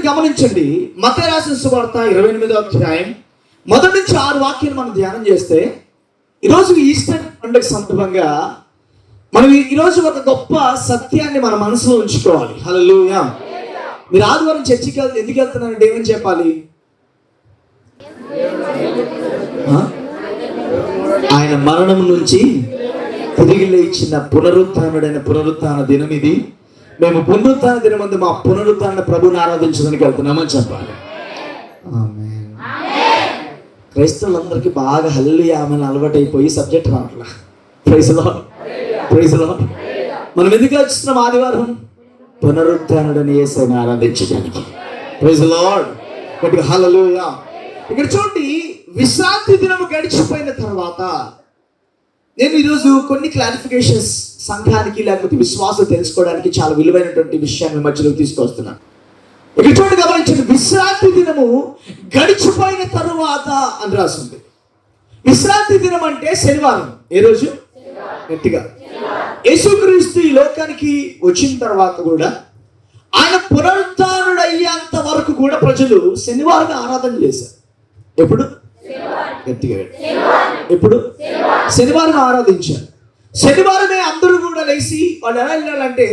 గమనించండి, మత్తయి రాసిన సువార్త 28వ అధ్యాయం 1 నుంచి 6 వాక్యాలు మనం ధ్యానం చేస్తే, ఈరోజు ఈస్టర్ పండుగ సందర్భంగా మనం ఈరోజు ఒక గొప్ప సత్యాన్ని మన మనసులో ఉంచుకోవాలి. హల్లెలూయా. మీరు ఆదివారం చర్చికి ఎందుకు వెళ్తున్నారంటే ఏమని చెప్పాలి? ఆయన మరణం నుంచి తిరిగి లేచిన పునరుత్థాన దినం ఇది. మేము పునరుత్థాన దినం ముందు మా పునరుత్థాన ప్రభుని ఆరాధించడానికి వెళ్తున్నామని చెప్పాలి. ఆమేన్. క్రైస్తవులందరికీ బాగా హల్లెలూయా ఆమెన్ అలవాటు అయిపోయి సబ్జెక్ట్ రావట్లా. Praise Lord, praise Lord. మనం ఎందుకు వచ్చిస్తున్నాం ఆదివారం? పునరుత్థానుడని యేసుని ఆరాధించడానికి. ప్రైజ్ లార్డ్, గట్టిగా హల్లెలూయా. ఇక్కడ చూడండి, విశ్రాంతి దినం గడిచిపోయిన తర్వాత నేను ఈరోజు కొన్ని క్లారిఫికేషన్స్ సంఘానికి లేకపోతే విశ్వాసం తెలుసుకోవడానికి చాలా విలువైనటువంటి విషయాన్ని మధ్యలోకి తీసుకొస్తున్నాను. ఇక్కడ చూడండి, గమనించండి, విశ్రాంతి దినము గడిచిపోయిన తరువాత అని రాస్తుంది. విశ్రాంతి దినం అంటే శనివారం. ఏ రోజు? గట్టిగా యేసుక్రీస్తు ఈ లోకానికి వచ్చిన తర్వాత కూడా ఆయన పునరుత్థానుడయ్యేంత వరకు కూడా ప్రజలు శనివారం ఆరాధన చేశారు. ఎప్పుడు? గట్టిగా ఎప్పుడు? శనివారం ఆరాధించారు. శనివారమే అందరూ కూడా లేచి వాళ్ళు ఎలా వెళ్ళాలంటే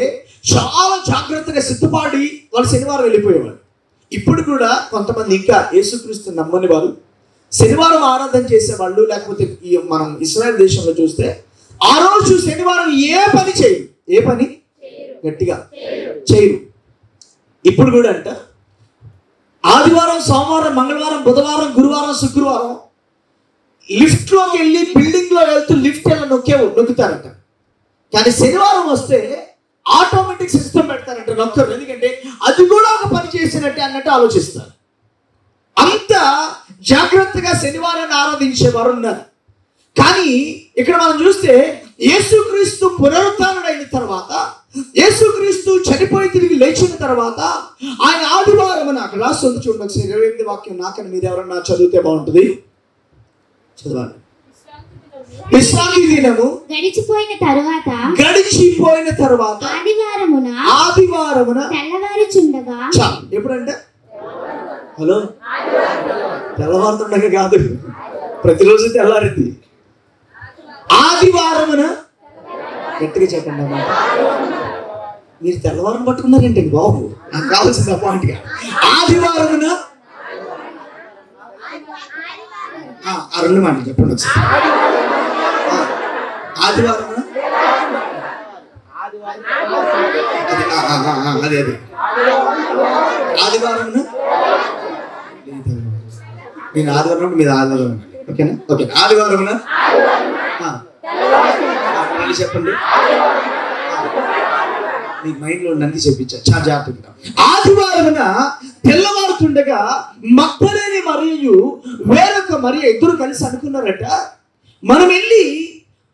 చాలా జాగ్రత్తగా సిద్ధపాడి వాళ్ళు శనివారం వెళ్ళిపోయేవారు. ఇప్పుడు కూడా కొంతమంది ఇంకా యేసుక్రీస్తు నమ్మని వారు శనివారం ఆరాధన చేసేవాళ్ళు, లేకపోతే మనం ఇశ్రాయేల్ దేశంలో చూస్తే ఆ రోజు శనివారం ఏ పని చేయరు. ఏ పని? గట్టిగా చేయరు. ఇప్పుడు కూడా అంట ఆదివారం, సోమవారం, మంగళవారం, బుధవారం, గురువారం, శుక్రవారం లిఫ్ట్లోకి వెళ్ళి బిల్డింగ్లో వెళ్తూ లిఫ్ట్ ఎలా నొక్కుతారంట. కానీ శనివారం వస్తే ఆటోమేటిక్ సిస్టమ్ పెడతారంట, నొక్కరు. ఎందుకంటే అది కూడా ఒక పని చేసినట్టే అన్నట్టు ఆలోచిస్తారు. అంత జాగ్రత్తగా శనివారాన్ని ఆరాధించేవారు ఉన్నారు. కానీ ఇక్కడ మనం చూస్తే యేసుక్రీస్తు పునరుత్థానుడైన తర్వాత, యేసుక్రీస్తు చనిపోయి తిరిగి లేచిన తర్వాత ఆయన ఆదివారం నాకు రాస్తుంది. చూడండి ఒకసారి 28వ వాక్యం నాకని మీరు ఎవరన్నా చదివితే బాగుంటుంది. చదవాలి. విశ్రాంతి దినము గడిచిపోయిన తరువాత ఆదివారమున తెల్లవారుచుండగా. ఎప్పుడంటే హలో తెల్లవారుతుండగా కాదు, ప్రతిరోజు తెల్లారింది. ఆదివారమున, గట్టిగా చెప్పండి అన్నమాట. మీరు తెల్లవారం పట్టుకున్నారేంటి బాబు? నాకు కావాల్సింది పాయింట్గా ఆదివారమున. ఆ రెండు మాటలు చెప్పండి ఒకసారి. ఆదివారమున అదే ఆదివారమున నేను ఆదివారం మీద ఆదివారం. ఓకేనా? ఓకే. ఆదివారమున చెప్పండి. మీ మైండ్ లో నంది చెప్పించా చాలా జాగ్రత్తగా. ఆదివారమున తెల్లవారుతుండగా మగ్దలేని మరియు వేరొక మరియ ఇద్దరు కలిసి అనుకున్నారట, మనం వెళ్ళి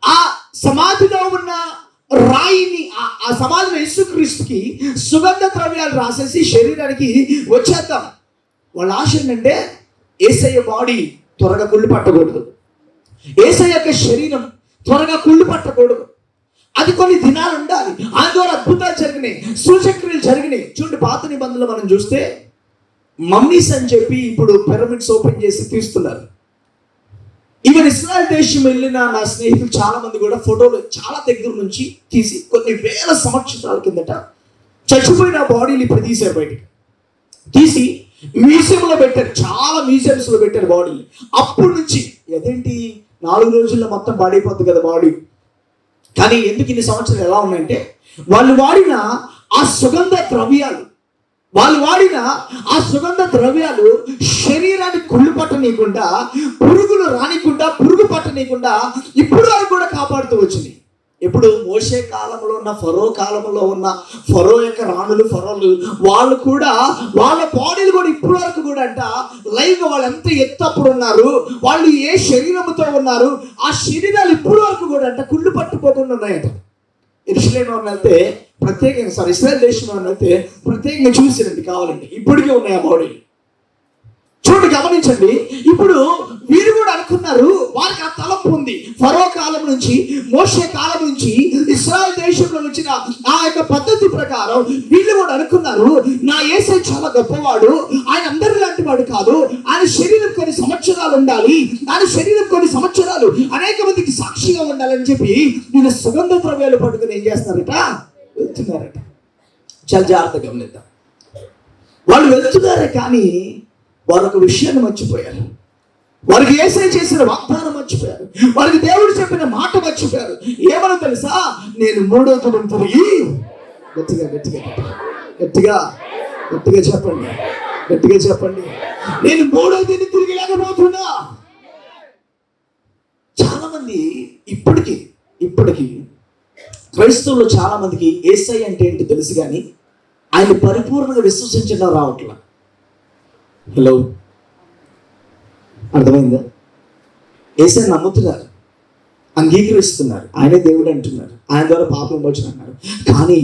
ఆ సమాధిలో ఉన్న రాయిని, ఆ సమాధిలో యేసుక్రీస్తుకి సుగంధ ద్రవ్యాలు రాసేసి శరీరానికి వచ్చేద్దాం. వాళ్ళ ఆశ ఏంటంటే యేసయ్య బాడీ త్వరగా కుళ్ళు పట్టకూడదు, యేసయ్య యొక్క శరీరం త్వరగా కుళ్ళు పట్టకూడదు. అది కొన్ని దినాలు ఉండాలి. ఆయన ద్వారా అద్భుతాలు జరిగినాయి, సూచక్రియలు జరిగినాయి. చూడండి, పాత నిబంధనలు మనం చూస్తే మమ్మీస్ అని చెప్పి ఇప్పుడు పిరమిడ్స్ ఓపెన్ చేసి తీస్తున్నారు. ఈవెన్ ఇస్రాయల్ దేశం వెళ్ళిన నా స్నేహితులు చాలా మంది కూడా ఫోటోలు చాలా దగ్గర నుంచి తీసి కొన్ని వేల సంవత్సరాల కిందట చచ్చిపోయిన బాడీలు ఇప్పుడు తీశారు, బయటికి తీసి మ్యూజియంలో పెట్టారు. చాలా మ్యూజియంస్లో పెట్టారు బాడీని. అప్పటి నుంచి అదేంటి 4 రోజుల్లో మొత్తం పాడైపోద్ది కదా బాడీ. కానీ ఎందుకు ఇన్ని సంవత్సరాలు ఎలా ఉన్నాయంటే వాళ్ళు వాడిన ఆ సుగంధ ద్రవ్యాలు శరీరాన్ని కుళ్ళు పట్టనీయకుండా, పురుగులు రానికుండా, పురుగు పట్టనీయకుండా ఇప్పుడు వరకు కూడా కాపాడుతూ వచ్చింది. ఇప్పుడు మోషే కాలంలో ఉన్న ఫరో కాలంలో ఉన్న ఫరో యొక్క రాణులు, ఫరోలు వాళ్ళు కూడా వాళ్ళ బాడీలు కూడా ఇప్పుడు వరకు కూడా అంట లైవ్ వాళ్ళు ఎంత ఎత్తప్పుడు ఉన్నారు, వాళ్ళు ఏ శరీరంతో ఉన్నారు, ఆ శరీరాలు ఇప్పుడు వరకు కూడా అంట కుళ్ళు పట్టుకోకుండా ఉన్నాయంట. ఇస్రాయేల్ వాళ్ళు అయితే ప్రత్యేకంగా ఇస్రాయేల్ దేశంలో అయితే ప్రత్యేకంగా చూసిరండి కావాలండి, ఇప్పటికే ఉన్నాయి ఆ బాడీలు. చూడండి, గమనించండి. ఇప్పుడు వీరు కూడా అనుకున్నారు, వారికి ఆ తలంపు ఉంది. ఫరో కాలం నుంచి, మోషే కాలం నుంచి ఇశ్రాయేల్ దేశంలో వచ్చిన ఆ యొక్క పద్ధతి ప్రకారం వీళ్ళు కూడా అనుకున్నారు, నా యేసే చాలా గొప్పవాడు, ఆయన అందరి లాంటి వాడు కాదు, ఆయన శరీరం కొన్ని సంవత్సరాలు ఉండాలి, ఆయన శరీరం కొన్ని సంవత్సరాలు అనేక మందికి సాక్షిగా ఉండాలని చెప్పి నేను సుగంధ ద్రవ్యాలు పట్టుకుని ఏం చేస్తున్నారట, వెళ్తున్నారట. చాలా జాగ్రత్తగా గమనిద్దాం. వాళ్ళు వెళ్తున్నారే కానీ వారు ఒక విషయాన్ని మర్చిపోయారు. వారికి యేసయ్య చేసిన వాగ్దానం మర్చిపోయారు. వారికి దేవుడు చెప్పిన మాట మర్చిపోయారు. ఏమన్నా తెలుసా, నేను మూడో దినం తిరిగి, గట్టిగా గట్టిగా గట్టిగా గట్టిగా చెప్పండి, గట్టిగా చెప్పండి, నేను మూడో దినం తిరిగి లేకపోతున్నా. చాలా మంది ఇప్పటికీ క్రైస్తవులు చాలా మందికి యేసయ్య అంటే ఏంటి తెలుసు కానీ ఆయన పరిపూర్ణంగా విశ్వసించడం రావట్లా. హలో, అర్థమైందా? యేసయ్య నమ్ముతున్నారు, అంగీకరిస్తున్నారు, ఆయనే దేవుడు అంటున్నారు, ఆయన ద్వారా పాపం విమోచన అన్నారు, కానీ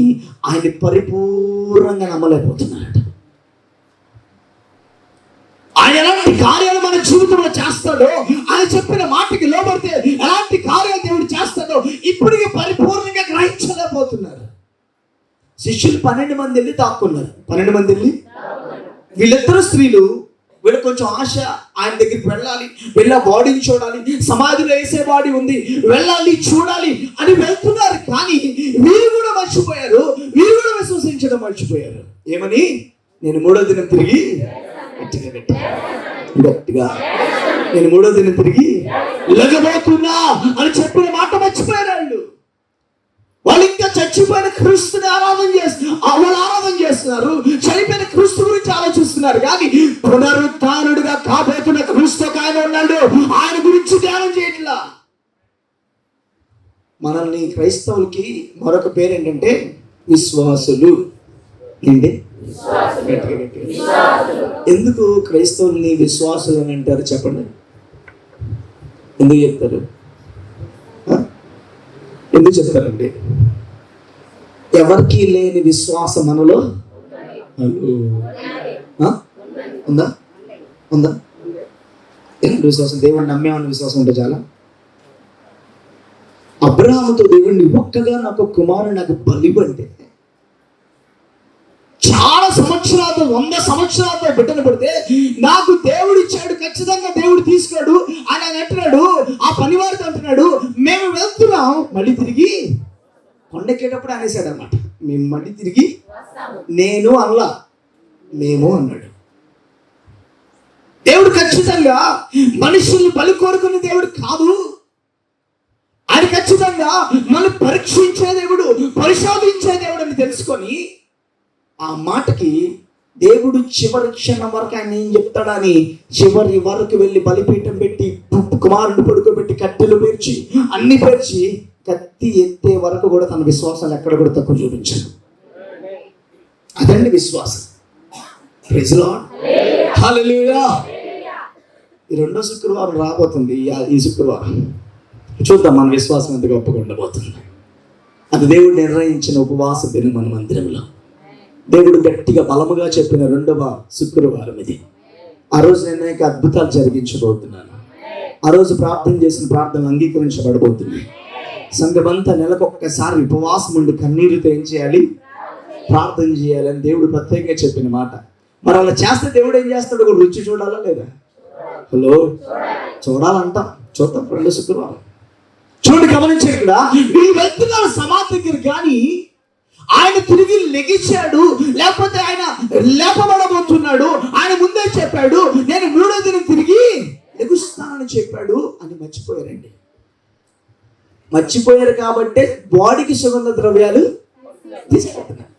ఆయన పరిపూర్ణంగా నమ్మలేకపోతున్నారట. ఆయన ఎలాంటి కార్యాలు మన జీవితంలో చేస్తాడో, ఆయన చెప్పిన మాటకి లోబడితే ఎలాంటి కార్యాలు దేవుడు చేస్తాడో ఇప్పటికీ పరిపూర్ణంగా గ్రహించలేకపోతున్నారు. శిష్యులు 12 మంది వెళ్ళి దాక్కున్నారు. 12 మంది వెళ్ళి, వీళ్ళిద్దరు స్త్రీలు, వీళ్ళు కొంచెం ఆశ, ఆయన దగ్గరికి వెళ్ళి ఆ బాడీని చూడాలి, సమాధిలో వేసే బాడీ ఉంది, వెళ్ళాలి చూడాలి అని వెళ్తున్నారు. కానీ వీరు కూడా మర్చిపోయారు, వీరు కూడా విశ్వసించడం మర్చిపోయారు. ఏమని? నేను మూడో దినం తిరిగి, గట్టిగా నేను మూడో దినం తిరిగి లెగబోతున్నా అని చెప్పిన మాట మర్చిపోయారు. వాళ్ళు ఇంకా చచ్చిపోయిన క్రీస్తుని ఆరాధన చేస్తున్నారు, చనిపోయిన క్రీస్తు గురించి ఆలోచిస్తున్నారు. కానీ పునరుత్థానుడిగా కాబోతున్న క్రీస్తు ఆయన ఉన్నాడు, ఆయన గురించి ధ్యానం చేయట్లా. మనల్ని క్రైస్తవులకి మరొక పేరు ఏంటంటే విశ్వాసులు. ఏంటి? ఎందుకు క్రైస్తవుల్ని విశ్వాసులు అని అంటారు చెప్పండి? ఎందుకు చెప్తారు? ఎందుకు చెప్తారండి? ఎవరికి లేని విశ్వాసం మనలో ఉందా? ఎలాంటి విశ్వాసం? దేవుడిని నమ్మేమన్న విశ్వాసం ఉంటే చాలా. అబ్రహాముతో దేవుడిని ఒక్కగా నాకు కుమారుడు నాకు బలివంటే చాలా సంవత్సరాలతో 100 సంవత్సరాలతో బిడ్డను పడితే నాకు దేవుడు ఇచ్చాడు, ఖచ్చితంగా దేవుడు తీసుకున్నాడు అని ఆయన అంటున్నాడు. ఆ పనివారితో అంటున్నాడు, మేము వెళ్తున్నాం మళ్ళీ తిరిగి కొండెక్కేటప్పుడు అనేసాడు అన్నమాట, మేము మళ్ళీ తిరిగి, నేను అల్లా మేము అన్నాడు. దేవుడు ఖచ్చితంగా మనుషుల్ని బలి కోరుకునే దేవుడు కాదు. ఆయన ఖచ్చితంగా మనం పరీక్షించే దేవుడు, పరిశోధించే దేవుడు అని తెలుసుకొని ఆ మాటకి దేవుడు చివరి క్షణం వరకు ఆయన ఏం చెప్తాడని చివరి వరకు వెళ్ళి బలిపీఠం పెట్టి కుమారుడు పడుకోబెట్టి కట్టెలు పేర్చి అన్ని పేర్చి కత్తి ఎత్తే వరకు కూడా తన విశ్వాసాలు ఎక్కడ కూడా తక్కువ చూపించాడు. అదండి విశ్వాసం. ప్రైజ్ లార్డ్, హల్లెలూయా. ఈ 2వ శుక్రవారం రాబోతుంది. ఈ శుక్రవారం చూద్దాం మన విశ్వాసం ఎంత గొప్పగా ఉండబోతుంది. అది దేవుడు నిర్ణయించిన ఉపవాస దినం మన మందిరంలో. దేవుడు గట్టిగా బలముగా చెప్పిన 2వ శుక్రవారం ఇది. ఆ రోజు నేను అనేక అద్భుతాలు జరిగించబోతున్నాను. ఆ రోజు ప్రార్థన చేసిన ప్రార్థనలు అంగీకరించబడబోతున్నాయి. సంఘమంతా నెలకొక్కసారి ఉపవాసం ఉండి కన్నీరుతో ఏం చేయాలి? ప్రార్థన చేయాలని దేవుడు ప్రత్యేకంగా చెప్పిన మాట. మరి అలా చేస్తే దేవుడు ఏం చేస్తాడు? ఒక రుచి చూడాలా లేదా? హలో, చూడాలంటాం. చూద్దాం 2వ శుక్రవారం. చూడండి, గమనించారు ఇక్కడ. వీళ్ళు వెళ్తున్నారు సమాధి దగ్గర, కానీ ఆయన తిరిగి లెగిచాడు, లేకపోతే ఆయన లేపబడబోతున్నాడు. ఆయన ముందే చెప్పాడు, నేను 3వ దినం తిరిగి లెగుస్తానని చెప్పాడు అని మర్చిపోయారండి. మర్చిపోయారు కాబట్టి బాడీకి సుగంధ ద్రవ్యాలు తీసుకెళ్తున్నారు.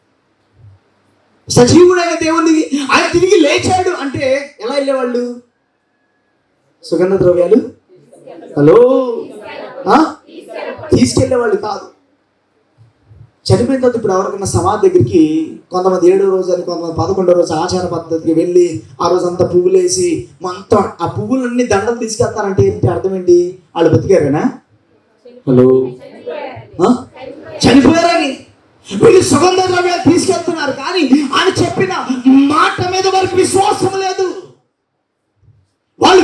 సజీవుడైన దేవుడికి ఆయన తిరిగి లేచాడు అంటే ఎలా వెళ్ళేవాళ్ళు? సుగంధ ద్రవ్యాలు హలో తీసుకెళ్లేవాళ్ళు కాదు. చనిపోయిన తర్వాత ఇప్పుడు ఎవరికైనా సమాధి దగ్గరికి కొంతమంది 7వ రోజు అని, కొంతమంది 11వ రోజు ఆచార పద్ధతికి వెళ్ళి ఆ రోజు అంతా పువ్వులు వేసి మొత్తం ఆ పువ్వులన్నీ దండలు తీసుకెళ్తారంటే ఏంటి అర్థం ఏంటి? వాళ్ళు బతికారేనా? హలో, చనిపోయారని. వీళ్ళు సుగంధ ద్రవ్యాలు తీసుకెళ్తున్నారు, కానీ ఆయన చెప్పిన మాట మీద వారికి విశ్వాసం లేదు.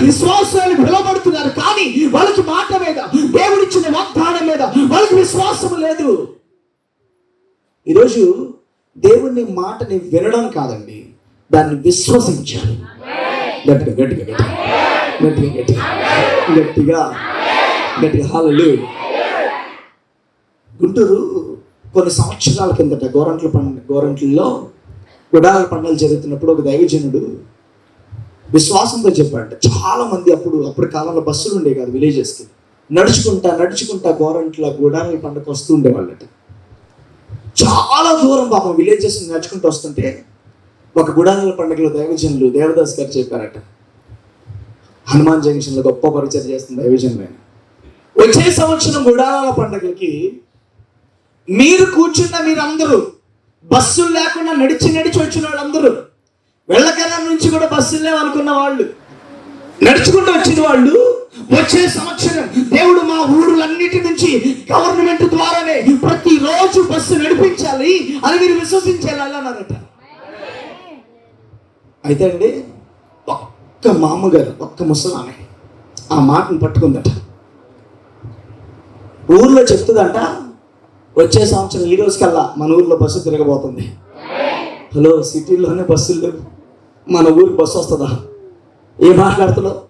విశ్వాసాలు పిలువబడుతున్నారు, కానీ వాళ్ళకి మాట మీద, దేవుడిచ్చిన వాగ్దానం మీద వాళ్ళకి విశ్వాసం లేదు. ఈరోజు దేవుని మాటని వినడం కాదండి, దాన్ని విశ్వసించాలి. గట్టిగా గట్టిగా గట్టిగా గట్టిగా గట్టిగా గట్టిగా గట్టిగా హల్లెలూయా. గుంటూరు కొన్ని సంవత్సరాల కిందట గోరంట్లలో గుడాల పండుగలు జరుగుతున్నప్పుడు ఒక దైవజనుడు విశ్వాసంతో చెప్పాడంట. చాలా మంది అప్పుడు కాలంలో బస్సులు ఉండే కాదు, విలేజెస్కి నడుచుకుంటా గోరంట్ల గుడాల పండుగ వస్తూ ఉండేవాళ్ళట. చాలా దూరం పాపం విలేజెస్ నడుచుకుంటూ వస్తుంటే ఒక గుడాల పండుగలో దైవజనులు దేవదాస్ గారు చెప్పారట, హనుమాన్ జంక్షన్లో గొప్ప పరిచయం చేస్తున్న దైవజనులు ఆయన, వచ్చే సంవత్సరం గుడాల పండుగలకి మీరందరూ బస్సులు లేకుండా నడిచి వచ్చిన వాళ్ళందరూ, వెళ్ళకరా నుంచి కూడా బస్సులు లేవనుకున్న వాళ్ళు, నడుచుకుంటూ వచ్చిన వాళ్ళు, వచ్చే సంవత్సరం దేవుడు మా ఊరులన్నిటి నుంచి గవర్నమెంట్ ద్వారానే ప్రతిరోజు బస్సు నడిపించాలి అని మీరు విశ్వసించాలి అన్నారట. అయితే అండి ఒక్క మామగారు, ఒక్క ముసలామె ఆ మాటను పట్టుకుందట. ఊర్లో చెప్తుందంట, వచ్చే సంవత్సరం ఈ రోజుకల్లా మన ఊర్లో బస్సు తిరగబోతుంది. హలో, సిటీలోనే బస్సులు లేవు, మన ఊరికి బస్సు వస్తుందా? ఏం మాట్లాడుతున్నావు?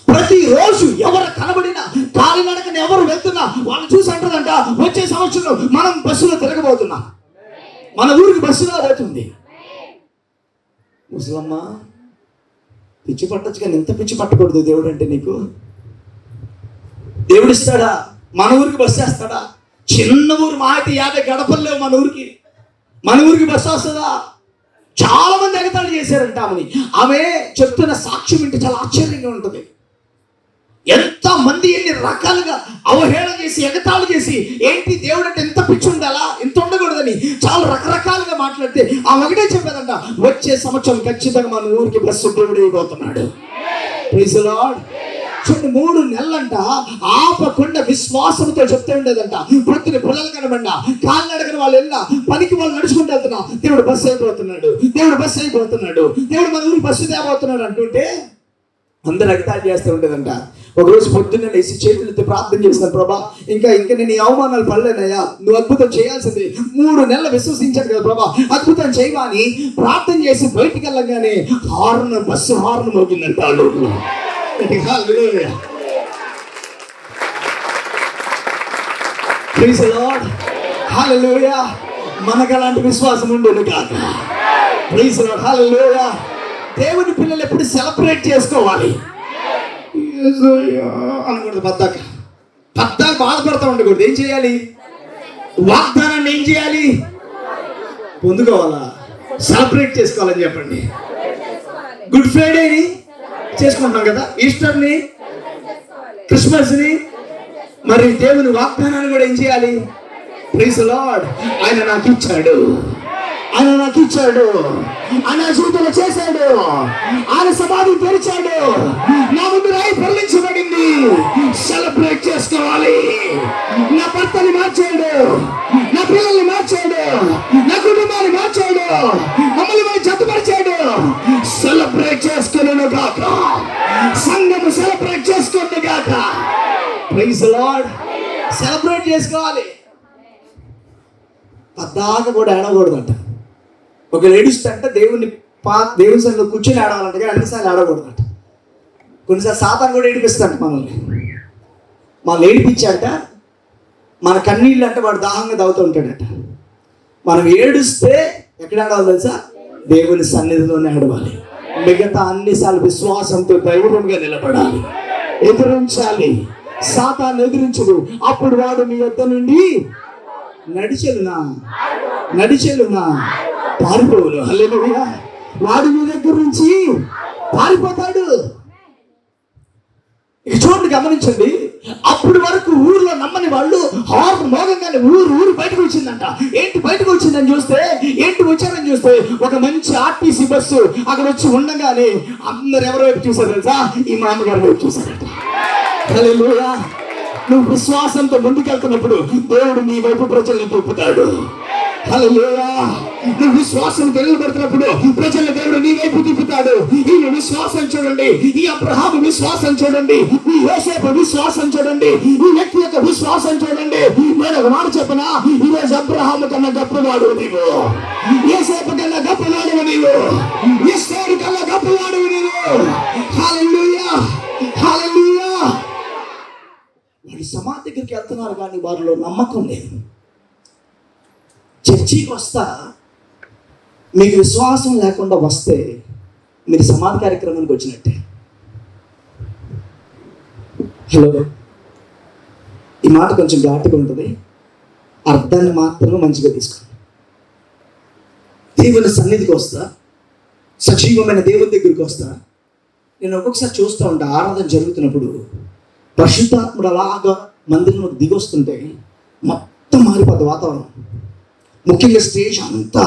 ప్రతిరోజు ఎవరు కనబడినా, కాలినడకని ఎవరు వెళ్తున్నా వాళ్ళు చూసి అంటారంట, వచ్చే సంవత్సరం మనం బస్సులో తిరగబోతున్నాం, మన ఊరికి బస్సు రాబోతుంది. ముసలమ్మ, పిచ్చి పట్టచ్చు కానీ ఎంత పిచ్చి పట్టకూడదు దేవుడు అంటే నీకు. దేవుడు ఇస్తాడా? మన ఊరికి బస్సు వేస్తాడా? చిన్న ఊరు, మా అయితే 50 గడపలు లేవు మన ఊరికి బస్సు వస్తుందా? చాలా మంది ఎగతాళి చేశారంట ఆమెని. ఆమె చెప్తున్న సాక్ష్యం వింటే చాలా ఆశ్చర్యంగా ఉంటుంది. ఎంత మంది ఎన్ని రకాలుగా అవహేళన చేసి, ఎగతాళి చేసి, ఏంటి దేవుడు అంటే ఎంత పిచ్చి ఉండాలా, ఎంత ఉండకూడదని చాలా రకరకాలుగా మాట్లాడితే ఆమె ఒకటే చెప్పేదంట, వచ్చే సంవత్సరం ఖచ్చితంగా మన ఊరికి బస్సు దేవుడు ఇవ్వబోతున్నాడు. Praise the lord. చూడండి, 3 నెలలంట ఆపకుండా విశ్వాసంతో చెప్తూ ఉండేదంట. ప్రతి పిల్లలు కనబడినా, కాళ్ళు అడగని వాళ్ళు వెళ్ళినా, పనికి వాళ్ళు నడుచుకుంటూ వెళ్తున్నా, దేవుడు బస్సు అయిపోతున్నాడు, దేవుడు బస్సు అయిపోతున్నాడు, దేవుడు మన ఊరికి బస్సు తేబోతున్నాడు అంటుంటే అందరూ ఎగతాళి చేస్తూ ఉండేదంట. ఒకరోజు పొద్దున్నే లేచి చేతులెత్తి ప్రార్థన చేసిన, ప్రభా ఇంకా నేను ఈ అవమానాలు పడలేనయ్యా, నువ్వు అద్భుతం చేయాల్సింది, 3 నెలలు విశ్వసించాను కదా ప్రభా, అద్భుతం చేయమని ప్రార్థన చేసి బయటికి వెళ్ళగానే బస్సు హార్న్ మోగిందంట. Praise the lord. హల్లెలూయా. మనకు అలాంటి విశ్వాసం ఉండేది కాదు. Praise the lord. హల్లెలూయా. దేవుని పిల్లలు ఎప్పుడు సెలబ్రేట్ చేసుకోవాలి అనకూడదు. పద్దాక బాధపడతా ఉండకూడదు. ఏం చేయాలి? వాగ్దానాన్ని ఏం చేయాలి? పొందుకోవాలా? సెలబ్రేట్ చేసుకోవాలని చెప్పండి. గుడ్ ఫ్రైడేని చేసుకుంటున్నాం కదా, ఈస్టర్ని, క్రిస్మస్ని, మరి దేవుని వాగ్దానాన్ని కూడా ఏం చేయాలి? Praise the Lord. ఆయన నాకు ఇచ్చాడు, ఆయన జీవితంలో చేశాడు, ఆయన సమాధి తెరిచాడు, నా ముందు రాయి పొరలించబడింది. సెలబ్రేట్ చేసుకోవాలి. నా భర్తని మార్చాడు, నా పిల్లల్ని మార్చాడు, నా కుటుంబాన్ని మార్చాడు, మమ్మల్ని మనం జతపరిచాడు. సెలబ్రేట్ చేసుకున్నాను గాక, సంఘము సెలబ్రేట్ చేసుకోండి గాక. Praise the lord. సెలబ్రేట్ చేసుకోవాలి. పద్దాక కూడా ఏడకూడదంట. ఒక లేడీస్ అంట దేవుని సన్నిధిలో కూర్చొని ఆడవాలంట, కానీ అన్నిసార్లు ఆడకూడదంట. కొన్నిసార్లు సాతాను కూడా ఏడిపిస్తాంట మనల్ని ఏడిపించాట. మన కన్నీళ్ళు అంటే వాడు దాహంగా తాగుతూ ఉంటాడట. మనం ఏడుస్తే ఎక్కడ ఆడవాలి తెలుసా? దేవుని సన్నిధిలోనే ఆడవాలి. మిగతా అన్నిసార్లు విశ్వాసంతో ధైర్యంగా నిలబడాలి, ఎదురించాలి. సాతాను ఎదిరించడు, అప్పుడు వాడు మీ యొద్ద నుండి నడిచెలునా పారిపోవును. హల్లెలూయా. వాడు మీ దగ్గర నుంచి పారిపోతాడు. ఇక చూడండి, గమనించండి. అప్పుడు వరకు ఊర్లో నమ్మని వాళ్ళు హార్న్ మోగంగానే ఊరు బయటకు వచ్చిందంట. ఏంటి బయటకు వచ్చిందని చూస్తే, వచ్చారని చూస్తే ఒక మంచి ఆర్టీసీ బస్సు అక్కడ వచ్చి ఉండగానే అందరు ఎవరి వైపు చూసారు తెలుసా? ఈ మామగారి వైపు చూసారట. హల్లెలూయా. నువ్వు విశ్వాసంతో ముందుకెళ్తున్నప్పుడు దేవుడు నీ వైపు ప్రజల్ని తిప్పుతాడు. హల్లెలూయా. నువ్వు విశ్వాసంతో నిలబడుతున్నప్పుడు ప్రజల దేవుడు నీ వైపు తిప్పుతాడు. ఈ విశ్వాసం చూడండి, ఈ అబ్రహాము విశ్వాసం చూడండి, ఈ యోసేపు విశ్వాసం చూడండి, ఈ వ్యక్తి యొక్క విశ్వాసం చూడండి. నేను ఒక మాట చెప్పనా, ఈరోజు అబ్రహాము కన్నా గొప్పవాడు నీవు, యోసేపు కన్నా గొప్పవాడు నీవు, ఎస్తేరు కన్నా గొప్పవాడు నీవు. హల్లెలూయా, హల్లెలూయా. వాడి సమాధి దగ్గరికి వెళ్తున్నారు కానీ వారిలో నమ్మకం లేదు. చర్చికి వస్తా మీకు విశ్వాసం లేకుండా వస్తే మీరు సమాధి కార్యక్రమానికి వచ్చినట్టే. హలో, ఈ మాట కొంచెం ఘాటుగా ఉంటుంది, అర్థాన్ని మాత్రమే మంచిగా తీసుకోండి. దేవుని సన్నిధికి వస్తా, సజీవమైన దేవుని దగ్గరికి వస్తా. నేను ఒక్కొక్కసారి చూస్తూ ఉంటా, ఆరాధన జరుగుతున్నప్పుడు పరిశుద్ధాత్ముడు అలాగా మందిరంలోకి దిగొస్తుంటే మొత్తం మారిపోద్ది వాతావరణం. ముఖ్యంగా స్టేజ్ అంతా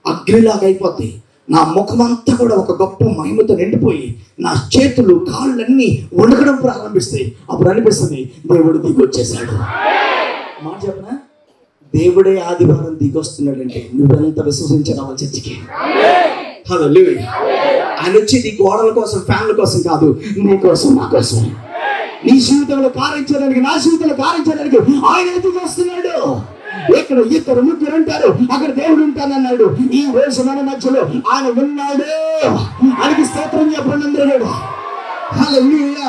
అగ్నిలాగా అయిపోద్ది. నా ముఖం అంతా కూడా ఒక గొప్ప మహిమతో నిండిపోయి నా చేతులు కాళ్ళన్నీ వణకడం ప్రారంభిస్తాయి. అప్పుడు అనిపిస్తుంది దేవుడు దిగొచ్చేసాడు. మాట చెప్పనా, దేవుడే ఆదివారం దిగొస్తున్నాడంటే నువ్వెంత విశ్వసించగలవు చర్చికి? హల్లెలూయా. ఆయన వచ్చేది గోడల కోసం, ఫ్యాన్ల కోసం కాదు, నీ కోసం, నా కోసం. నీ జీవితంలో కార్యం చేయడానికి, నా జీవితంలో కార్యం చేయడానికి ఆయన ఎందుకు వస్తున్నాడు? ఇక్కడ ఇద్దరు ముగ్గురు ఉంటారు, అక్కడ దేవుడు ఉంటానన్నాడు. ఈ రోజు మన మధ్యలో ఆయన ఉన్నాడు. ఆయనకి స్తోత్రం చెప్పండి అందరూ. హల్లెలూయా.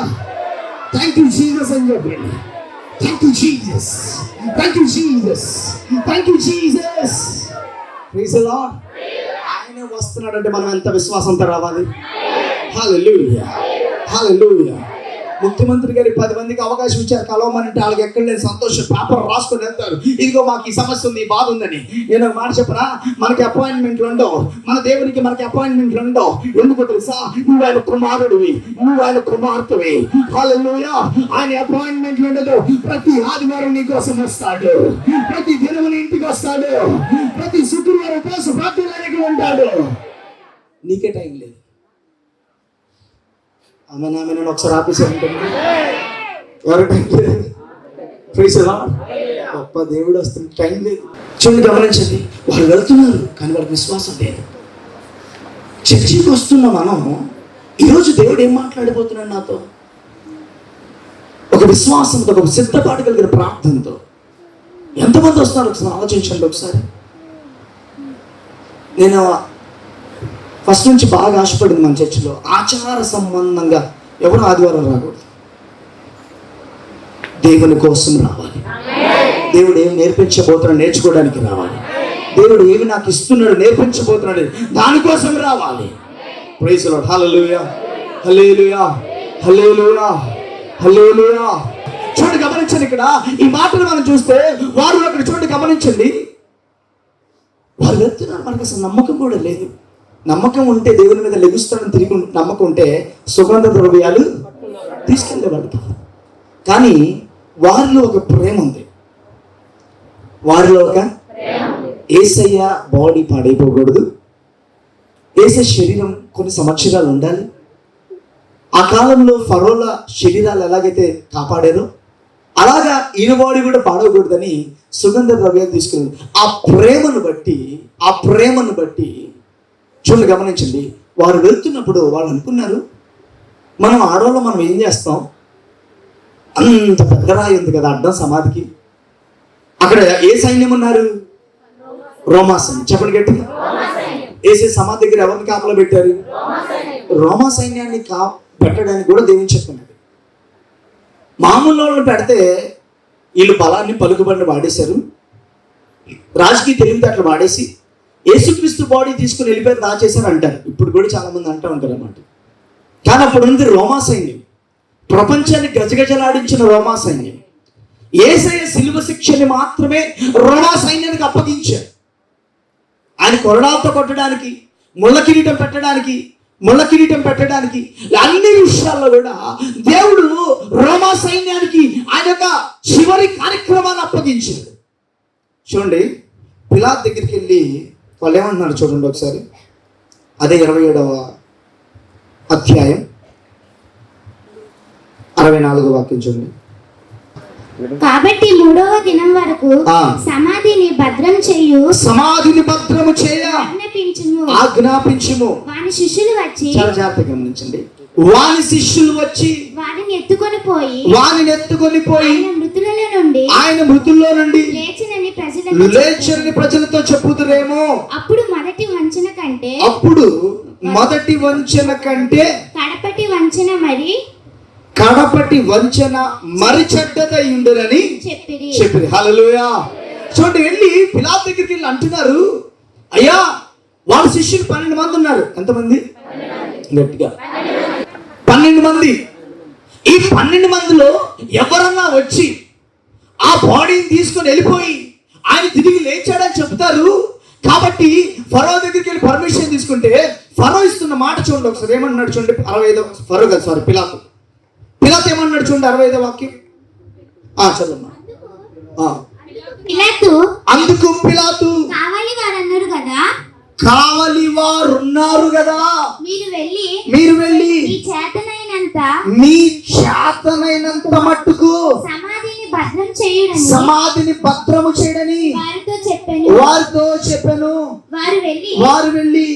థ్యాంక్ యూ జీసస్ అని చెప్పండి. Thank you Jesus, thank you Jesus, thank you Jesus. Praise the Lord. ఆయన వస్తున్నాడంటే మనం ఎంత విశ్వాసంతో రావాలి. హల్లెలూయా, హల్లెలూయా. ముఖ్యమంత్రి గారి 10 మందికి అవకాశం ఇచ్చారు కలవమనంటే వాళ్ళకి ఎక్కడ లేని సంతోషం, పేపర్ రాసుకొని వెళ్తారు, ఇదిగో మాకు ఈ సమస్య ఉంది, ఈ బాధ ఉందని. నేను ఒక మాట చెప్పనా, మనకి అపాయింట్మెంట్లు ఉండవు, మన దేవునికి మనకి అపాయింట్మెంట్లు ఉండవు. ఎందుకు తెలుసా? నువ్వు ఆయన కుమారుడివి, నువ్వు ఆయన కుమార్తెవి. హల్లెలూయా. ఆయన అపాయింట్మెంట్లు ఉండదు. ప్రతి ఆదివారం నీ కోసం వస్తాడు, ప్రతి దినం నీ ఇంటికి వస్తాడు, ప్రతి శుక్రవారం కోసం ప్రార్థనలకు ఉంటాడు. నీకే టైం లేదు. ఆమె నేను ఒకసారి ఆపేసాను. ఎవరు టైం లేదు? Praise the Lord. గొప్ప దేవుడు వస్తుంది, టైం లేదు. చూడండి, గమనించండి, వాళ్ళు వెళ్తున్నారు కానీ వాళ్ళకి విశ్వాసం లేదు. చర్చికి వస్తున్న మనం ఈరోజు దేవుడు ఏం మాట్లాడిపోతున్నాడు నాతో? ఒక విశ్వాసంతో, ఒక సిద్ధపాటు కలిగిన ప్రార్థనతో ఎంతమంది వస్తున్నారు ఒకసారి ఆలోచించండి. ఒకసారి నేను ఫస్ట్ నుంచి బాగా ఆశపడింది మన చర్చిలో, ఆచార సంబంధంగా ఎవరు ఆదివారం రాకూడదు, దేవుని కోసం రావాలి. దేవుడు ఏమి నేర్పించబోతున్నాడు నేర్చుకోవడానికి రావాలి. దేవుడు ఏమి నాకు ఇస్తున్నాడు నేర్పించబోతున్నాడు దానికోసం రావాలి. Praise the lord. Hallelujah, hallelujah, hallelujah, hallelujah. చూడండి, గమనించండి, ఇక్కడ ఈ మాటలు మనం చూస్తే వారు అక్కడ చూడండి, గమనించండి, వారు వెళ్తున్నారు. మనకు అసలు నమ్మకం కూడా లేదు. నమ్మకం ఉంటే దేవుని మీద లెగుస్తాడని తిరిగి నమ్మకం ఉంటే సుగంధ ద్రవ్యాలు తీసుకెళ్ళేవాడు కాదు. కానీ వారిలో ఒక ప్రేమ ఉంది, వారిలో ఒక యేసయ్య బాడీ పాడైపోకూడదు, యేసయ్య శరీరం కొన్ని సంవత్సరాలు ఉండాలి. ఆ కాలంలో ఫరోల శరీరాలు ఎలాగైతే కాపాడారో అలాగా ఈయన బాడీ కూడా పాడకూడదని సుగంధ ద్రవ్యాలు తీసుకెళ్ళారు. ఆ ప్రేమను బట్టి చూడండి, గమనించండి, వారు వెళ్తున్నప్పుడు వాళ్ళు అనుకున్నారు, మనం ఆడవాళ్ళు మనం ఏం చేస్తాం, అంత పెద్ద రాయి ఉంది కదా అడ్డం సమాధికి, అక్కడ ఏ సైన్యం ఉన్నారు? రోమా సైన్యం. చెప్పండి గట్టిగా. ఏసే సమాధి దగ్గర ఎవరిని కాపలా పెట్టారు? రోమా సైన్యాన్ని పెట్టడానికి కూడా దేవుని చెప్తున్నది. మామూలు వాళ్ళని పెడితే వీళ్ళు బలాన్ని పలుకుబడిని వాడేశారు, రాజకీయ తెలివితేటలు వాడేసి యేసుక్రీస్తు బాడీ తీసుకుని వెళ్ళిపోయి దాచేశారు అంటారు. ఇప్పుడు కూడా చాలా మంది అంటూ ఉంటారు అన్నమాట. కానీ అప్పుడు ఉంది రోమా సైన్యం, ప్రపంచాన్ని గజగజలాడించిన రోమా సైన్యం. యేసయ్య శిలువ శిక్షని మాత్రమే రోమా సైన్యానికి అప్పగించారు. ఆయన కొరడాలతో కొట్టడానికి, ముళ్ళ కిరీటం పెట్టడానికి అన్ని విషయాల్లో కూడా దేవుడు రోమా సైన్యానికి ఆయన యొక్క చివరి కార్యక్రమాన్ని అప్పగించాడు. చూడండి, పిలాతు దగ్గరికి వెళ్ళి వాళ్ళు ఏమంటున్నారు చూడండి ఒకసారి. అదే 27వ అధ్యాయం 64వ వాక్యం చూడండి. కాబట్టి 3వ దినం వరకు ఆ. సమాధిని భద్రం చేయు సమాధిని భద్రము చేయ ఆజ్ఞాపించుము. వాని శిష్యులు వచ్చి చాలా జాగ్రత్తగా గమనించండి. వాని శిష్యులు వచ్చి వారిని ఎత్తుకొని పోయి ఆయన మృతుల్లో నుండి లేచినని ప్రజలతో చెప్పుదురేమో. అప్పుడు మొదటి వంచన కంటే కడపటి వంచన మరి చెడ్డదై ఉండునని చెప్పిరి. హల్లెలూయా. చూడండి, వెళ్ళి పిలాతు దగ్గరికి వెళ్ళి అంటున్నారు, అయ్యా వాళ్ళ శిష్యులు 12 మంది ఉన్నారు. ఎంతమంది? గట్టిగా 12 మంది. ఈ 12 మందిలో ఎవరన్నా వచ్చి ఆ బాడీని తీసుకొని వెళ్ళిపోయి ఆయన తిరిగి లేచాడని చెప్తారు. కాబట్టి ఫరో దగ్గరికి వెళ్ళి పర్మిషన్ తీసుకుంటే ఫరో ఇస్తున్న మాట చూడండి ఒకసారి. ఏమన్నాడు చూడండి, 65 పిలాతు ఏమన్నాడు చూడండి, 65వ వాక్యం చదవమ్మా. అందుకు పిలాతు కావలి వారు ఉన్నారు కదా, మీరు వెళ్ళి మీ చేతనైనంత మట్టుకు సమాధిని భద్రము చేయడని వారితో చెప్పాను. వారు వెళ్ళి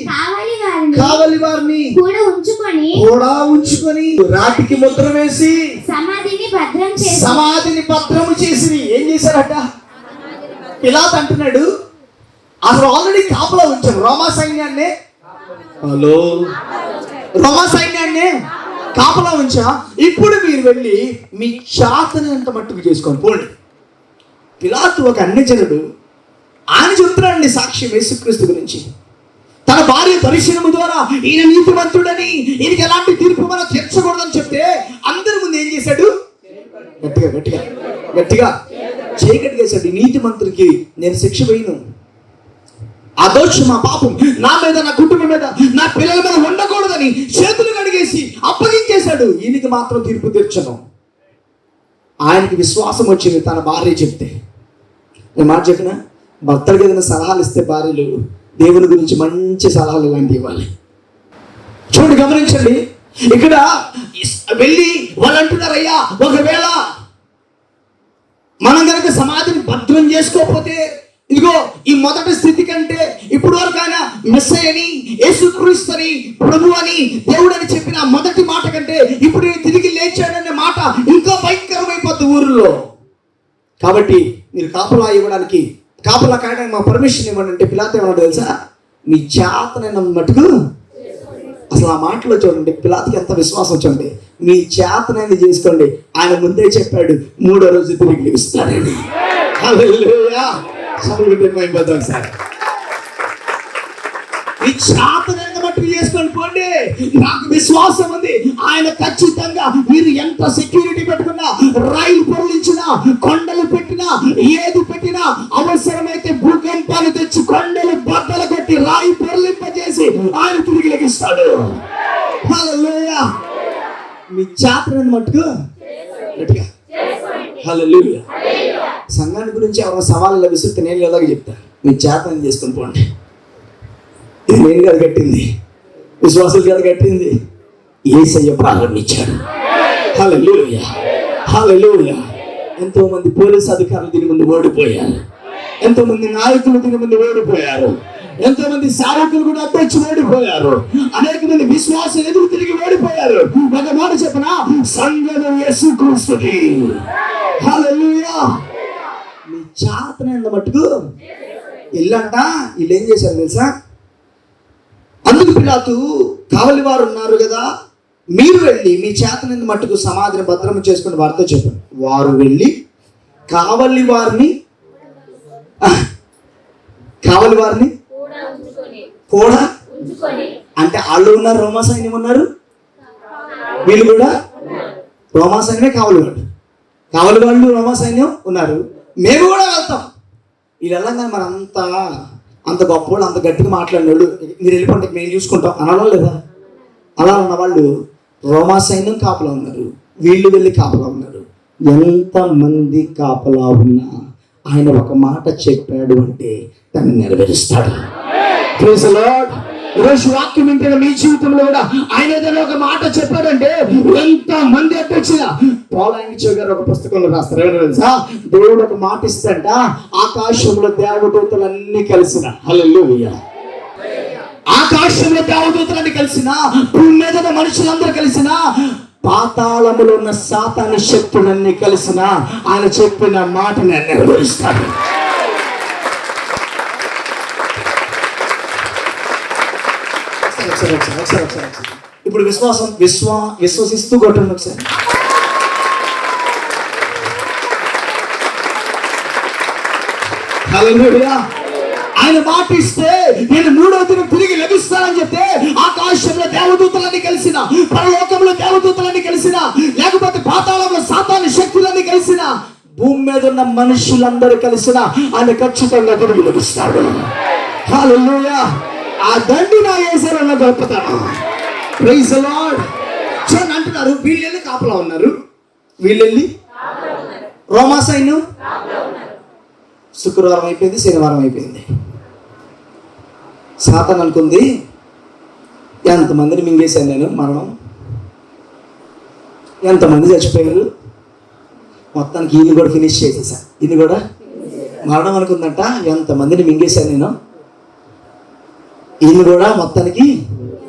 కావలి వారిని కూడా ఉంచుకొని రాతికి ముద్ర వేసి సమాధిని భద్రము చేసి ఏం చేశారట? పిలాతు అంటున్నాడు, అసలు ఆల్రెడీ కాపలా ఉంచారు రోమా సైన్యాన్ని కాపలా ఉంచా. ఇప్పుడు మీరు వెళ్ళి మీ చేతనంత మట్టుకు చేసుకొని పోండి. పిలాతు ఒక అన్యజనుడు, ఆయన చెప్తున్నాడండి సాక్ష్యం యేసుక్రీస్తు గురించి. తన భార్య దర్శనము ద్వారా ఈయన నీతిమంతుడని, ఈయనకి ఎలాంటి తీర్పు మనం తీర్చకూడదని చెప్తే అందరి ముందు ఏం చేశాడు? గట్టిగా చేయగలిగేశాడు. నీతిమంతుడికి నేను శిక్ష వేయను, ఆ దోషం ఆ పాపం నా మీద, నా కుటుంబం మీద, నా పిల్లల మీద ఉండకూడదని చేతులు కడిగేసి అప్పగించేశాడు. ఈయనకి మాత్రం తీర్పు తీర్చను. ఆయనకి విశ్వాసం వచ్చింది తన భార్య చెప్తే. నేను మాట చెప్పిన, భర్తలకు ఏదైనా సలహాలు ఇస్తే భార్యలు దేవుని గురించి మంచి సలహాలు ఇలాంటివి ఇవ్వాలి. చూడండి, గమనించండి. ఇక్కడ వెళ్ళి వాళ్ళు అంటున్నారు, అయ్యా ఒకవేళ మనం కనుక సమాధిని భద్రం చేసుకోకపోతే, ఇదిగో ఈ మొదటి స్థితి కంటే ఇప్పుడు వరకు ఆయన మెస్సయ్యని, యేసుక్రీస్తుని, ప్రభు అని, దేవుడు అని చెప్పిన మొదటి మాట కంటే ఇప్పుడు తిరిగి లేచాడనే మాట ఇంకా భయంకరమైపోద్ది ఊరిలో. కాబట్టి మీరు కాపలా కాయడానికి మా పర్మిషన్ ఇవ్వండి అంటే పిలాతు ఏమన్నాడు తెలుసా? మీ చేతనైన మటుకు. అసలు ఆ మాటలో చూడండి, పిలాతుకి ఎంత విశ్వాసం వచ్చింది. మీ చేతనైంది చేసుకోండి. ఆయన ముందే చెప్పాడు 3వ రోజు తిరిగి లేస్తాడని. హల్లెలూయా. మీ చేతనైన మట్టుకు చేసుకొని పోండి. నాకు విశ్వాసం ఉంది, ఆయన ఖచ్చితంగా మీరు ఎంత సెక్యూరిటీ పెట్టుకున్నా, రైలు పొరలించినా, కొండలు పెట్టినా, ఏది పెట్టినా, అవసరమైతే భూకంపాలు తెచ్చి కొండలు బద్దలు కొట్టి రాయి పొరలింపజేసి ఆయన తిరిగి లెగిస్తాడు. హల్లెలూయా. మీ చేతనైన మట్టుకు గట్టిగా హల్లెలూయా. సంఘాన్ని గురించి ఎవరైనా సవాళ్ళు విసిరితే నేను ఎలాగ చెప్తా, మీ చేతనం చేసుకొని పోండి. ఇది నేను కాదు కట్టింది, విశ్వాసులు కాదు కట్టింది, యేసయ్య ప్రారంభించాడు. హల్లెలూయా. హల్లెలూయా. ఎంతో మంది పోలీసు అధికారులు దీని ముందు ఓడిపోయారు, ఎంతో మంది నాయకులు దీని ముందు ఓడిపోయారు, ఎంతో మంది సేవకులు కూడా అడ్డొచ్చి ఓడిపోయారు, అనేక మంది విశ్వాసం ఎదురు తిరిగి ఓడిపోయారు. ఒక మాట చెప్పనా, సంఘము యేసుక్రీస్తుది. హల్లెలూయా. మీ చేతనైన మట్టుకు ఇల్లంట. వీళ్ళు ఏం చేశారు తెలుసా? అందుకు పిలాతు కావలి వారు ఉన్నారు కదా, మీరు వెళ్ళి మీ చేతనైన మట్టుకు సమాధిని భద్రం చేసుకుని వారితో చెప్పారు. వారు వెళ్ళి కావలి వారిని కూడా అంటే వాళ్ళు ఉన్నారు, రోమా సైన్యం ఉన్నారు, వీళ్ళు కూడా రోమా సైన్యమే కావలి వాళ్ళు రోమా సైన్యం ఉన్నారు. మేము కూడా వెళ్తాం. వీళ్ళు వెళ్ళంగానే మరి అంత గొప్ప వాళ్ళు, అంత గట్టిగా మాట్లాడిన వాళ్ళు, మీరు వెళ్ళిపోండి మేము చూసుకుంటాం అనడం లేదా? అలా ఉన్న వాళ్ళు రోమా సైన్యం కాపలా ఉన్నారు, వీళ్ళు వెళ్ళి కాపలా ఉన్నారు. ఎంతమంది కాపలా ఉన్నా ఆయన ఒక మాట చెప్పాడు అంటే దాన్ని నెరవేరుస్తాడు. Praise the lord. ఈరోజు వాక్యం వింటున్న మీ జీవితంలో కూడా ఆయన ఏదైనా ఒక మాట చెప్పాడంటే ఎంత మంది అట్టొచ్చిన పోలాంగి గారు ఒక పుస్తకంలో రాస్తారు. ఏమన్నా తెలుసా? దేవుడు ఒక మాట ఇస్తాడంట, ఆకాశంలో దేవదూతలన్నీ కలిసిన, హల్లెలూయా, ఆకాశంలో దేవదూతలన్నీ కలిసిన, భూమి మీద ఉన్న మనుషులందరూ కలిసిన, పాతాళములో ఉన్న సాతాను శక్తులన్నీ కలిసిన ఆయన చెప్పిన మాటని నెరవేరుస్తాడు. ఇప్పుడు విశ్వసిస్తూ కొట్టండి ఒకసారి. హల్లెలూయా. ఆయన మాట ఇస్తే నేను 3వ దినం తిరిగి లభిస్తానని చెప్తే ఆకాశంలో దేవదూతలన్నీ కలిసిన, పరలోకంలో దేవదూతలన్నీ కలిసిన, లేకపోతే పాతాళంలో సాతాను శక్తులన్నీ కలిసిన, భూమి మీద ఉన్న మనుషులందరూ కలిసిన ఆయన ఖచ్చితంగా తిరిగి లభిస్తాడు. హల్లెలూయా. ఆ దండి నా యేసయ్య గొప్పతనం. Praise the lord. చూడండి అంటున్నారు, వీళ్ళెళ్ళి కాపలా ఉన్నారు, వీళ్ళెళ్ళి రోమా సైన్యం. శుక్రవారం అయిపోయింది, శనివారం అయిపోయింది. సాతాను అనుకుంది, ఎంతమందిని మింగేశాను నేను, మరణం ఎంతమంది చచ్చిపోయారు, మొత్తానికి ఈయన కూడా ఫినిష్ చేసేసా, ఇది కూడా మరణం అనుకుందంట, ఎంతమందిని మింగేశాను నేను, ఈయన కూడా మొత్తానికి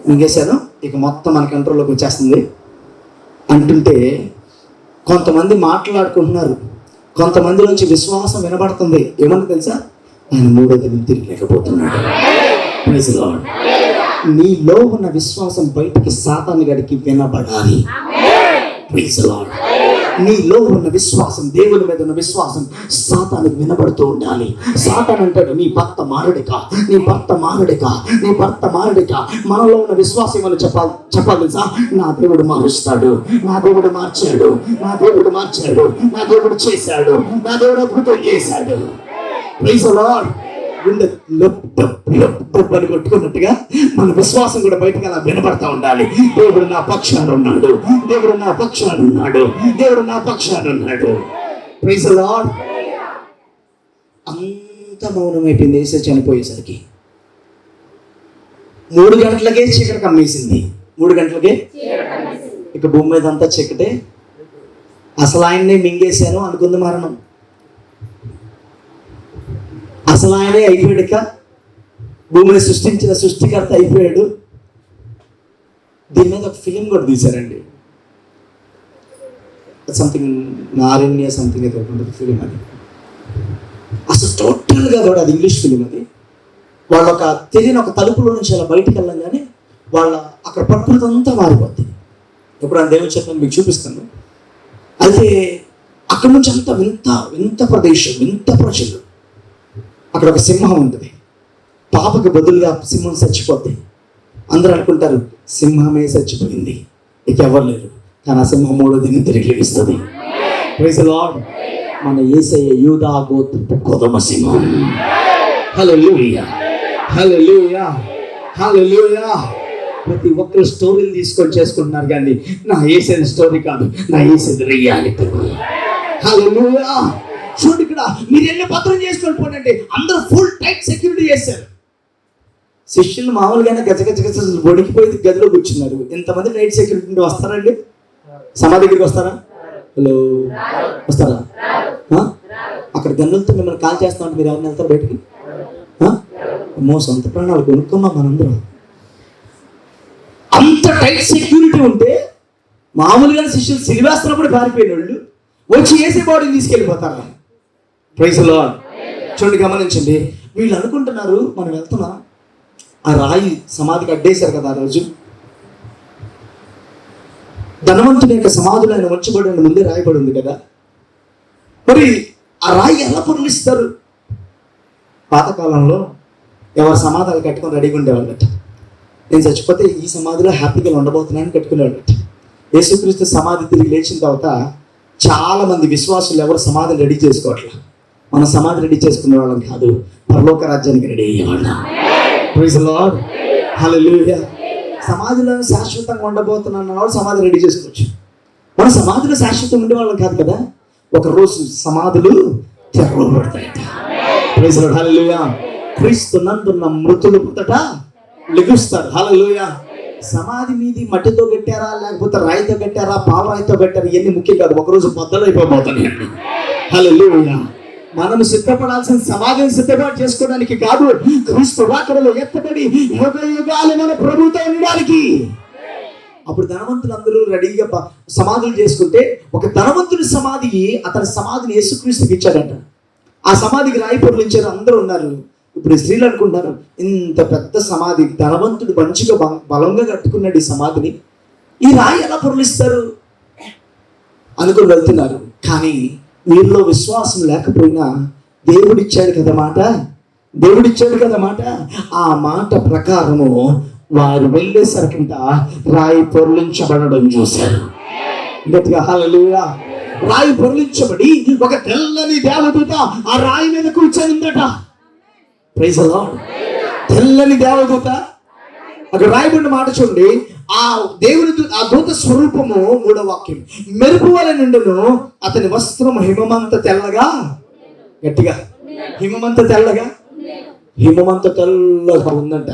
మింగేశాను, ఇక మొత్తం మన కంట్రోల్లోకి వచ్చేస్తుంది అంటుంటే కొంతమంది మాట్లాడుకుంటున్నారు, కొంతమంది నుంచి విశ్వాసం వినబడుతుంది. ఏమన్నా తెలుసా? ఆయన 3వ దినం తిరిగి లేకపోతున్నాడు. Praise the lord. నీలో ఉన్న విశ్వాసం బయటికి సాతాను గడికి వినబడాలి. Praise the lord. నీలో ఉన్న విశ్వాసం, దేవుని మీద ఉన్న విశ్వాసం సాతానుకు వినబడుతూ ఉండాలి. సాతాను అంటాడు, నీ భర్త మారడిక, నీ భర్త మారడిక, నీ భర్త మారడిక. మనలో ఉన్న విశ్వాసం ఏమని చెప్పాలి సార్? నా దేవుడు మారుస్తాడు, నా దేవుడు మార్చాడు, నా దేవుడు మార్చాడు, నా దేవుడు చేశాడు, నా దేవుడు అద్భుతం చేశాడు. Praise the Lord. గుండె అని కొట్టుకున్నట్టుగా మన విశ్వాసం కూడా బయటకు అలా వినపడతా ఉండాలి. దేవుడు నా పక్షాన ఉన్నాడు, దేవుడు నా పక్షాన ఉన్నాడు, దేవుడు నా పక్షాన ఉన్నాడు. Praise the lord. అంత మౌనమైపోయింది. యేసు చనిపోయేసరికి 3 గంటలకే చీకటి కమ్మేసింది. 3 గంటలకే ఇక భూమి మీద అంతా చీకటే. అసలు ఆయన్నే మింగేశాను అనుకుంది మరణం. అసలు ఆయనే అయిపోయాడు, ఇక భూమిని సృష్టించిన సృష్టికర్త అయిపోయాడు. దీని మీద ఒక ఫిలిం కూడా తీశారండి, సంథింగ్ నారణ్య సంథింగ్ ఏదో ఉంటుంది ఫిలిం. అది అసలు టోటల్గా కూడా అది ఇంగ్లీష్ ఫిలిం. అది వాళ్ళు ఒక తెలియని ఒక తలుపులో నుంచి అలా బయటికి వెళ్ళంగానే వాళ్ళ అక్కడ ప్రకృతి అంతా మారిపోద్ది. ఇప్పుడు ఆ దేవుని చెప్పని మీకు చూపిస్తాను. అయితే అక్కడ నుంచి అంతా వింత ప్రదేశం, వింత ప్రజలు. అక్కడ ఒక సింహం ఉంటుంది, పాపకు బదులుగా సింహం చచ్చిపోద్ది. అందరూ అనుకుంటారు సింహమే చచ్చిపోయింది, ఇక ఎవరు లేరు. కానీ ఆ సింహం 3వ దినం తిరిగి లభిస్తుంది. Praise the lord. మన యేసయ్య యూదా గోత్రపు కొదమ సింహం. హల్లెలూయా, హల్లెలూయా, హల్లెలూయా. ప్రతి ఒక్కరు స్టోరీలు తీసుకొని చేసుకుంటున్నారు, కానీ నా యేసయ్య స్టోరీ కాదు, నా యేసయ్య రియాలిటీ. హల్లెలూయా. చూడండి, ఇక్కడ మీరు ఎన్ని పత్రం చేసుకొని పోనండి, అందరూ ఫుల్ టైట్ సెక్యూరిటీ చేశారు. శిష్యులు మామూలుగానే గజగజ వణికిపోయి గదిలో కూర్చున్నారు. ఇంతమంది టైట్ సెక్యూరిటీ ఉంటే వస్తారండి? సమాధి దగ్గరికి వస్తారా? హలో, వస్తారా? అక్కడ గన్నులతో మిమ్మల్ని కాల్ చేస్తామంటే మీరు ఎవరిని వెళ్తారు బయటికి? సొంత ప్రాణాలు కొనుక్కున్నాం మనందరం. అంత టైట్ సెక్యూరిటీ ఉంటే మామూలుగా శిష్యులు సిలివేస్తున్నప్పుడు పారిపోయిన వాళ్ళు వచ్చి ఏసీ బాడీని తీసుకెళ్ళిపోతారు. Praise the lord. చూడండి, గమనించండి. వీళ్ళు అనుకుంటున్నారు మనం వెళ్తున్నాం, ఆ రాయి సమాధికి అడ్డేశారు కదా ఆ రోజు. ధనవంతుని యొక్క సమాధులు ఆయన ఉంచబడి ముందే రాయబడి ఉంది కదా. మరి ఆ రాయి ఎలా పొరలిస్తారు? పాతకాలంలో ఎవరు సమాధాలు కట్టుకొని రెడీగా ఉండేవాళ్ళట. నేను చచ్చిపోతే ఈ సమాధిలో హ్యాపీగా ఉండబోతున్నానని కట్టుకునేవాళ్ళట. యేసుక్రీస్తు సమాధి తిరిగి లేచిన తర్వాత చాలా మంది విశ్వాసులు ఎవరు సమాధిని రెడీ చేసుకోవట్లా. మన సమాధి రెడీ చేసుకునే వాళ్ళం కాదు, పరలోక రాజ్యానికి రెడీ అయ్యేవాళ్ళం. Praise the lord. హల్లెలూయా. సమాధిలో శాశ్వతంగా ఉండబోతున్న వాళ్ళు సమాధి రెడీ చేసుకోవచ్చు. మన సమాధిలో శాశ్వతంగా ఉండేవాళ్ళం కాదు కదా. ఒకరోజు సమాధులు తెరవబడతాయట. Praise the lord. హల్లెలూయా. క్రీస్తు నందున్న మృతులు పుట్టట లెగుస్తారు. హల్లెలూయా. సమాధి మీది మట్టితో కట్టారా లేకపోతే రాయితో కట్టారా పావురాయితో కట్టారా ఇవన్నీ ముఖ్యం కాదు. ఒకరోజు బద్దలైపోతాను. హల్లెలూయా. మనం సిద్ధపడాల్సిన సమాధిని సిద్ధపాటు చేసుకోవడానికి కాదు, క్రీస్తు రాకడలో ఎత్తబడి యుగ యుగాలు మన ప్రభుతో ఉండడానికి. అప్పుడు ధనవంతులందరూ రెడీగా సమాధులు చేసుకుంటే ఒక ధనవంతుడి సమాధికి అతని సమాధిని యేసుక్రీస్తుకి ఇచ్చాడంట. ఆ సమాధికి రాయి పొర్లించారు, అందరూ ఉన్నారు. ఇప్పుడు స్త్రీలు అనుకుంటారు, ఇంత పెద్ద సమాధి ధనవంతుడు మంచిగా బలంగా కట్టుకున్నాడు, ఈ సమాధిని ఈ రాయి ఎలా పొర్లిస్తారు అనుకుని వెళ్తున్నారు. కానీ వీరిలో విశ్వాసం లేకపోయినా దేవుడిచ్చాడు కదా మాట, ఆ మాట ప్రకారము వారు వెళ్ళేసరికంట రాయి పొర్లించబడడం చూశారు. గట్టిగా హల్లెలూయా. రాయి పొర్లించబడి ఒక తెల్లని దేవదూత ఆ రాయి మీద కూర్చొని ఉందట. Praise the lord. తెల్లని దేవదూత అక్కడ రాయబడిన మాట చూడండి. ఆ దేవుని ఆ దూత స్వరూపము 3వ వాక్యం, మెరుపు వలె నుండును, అతని వస్త్రం హిమమంత తెల్లగా, గట్టిగా హిమమంత తెల్లగా ఉందంట.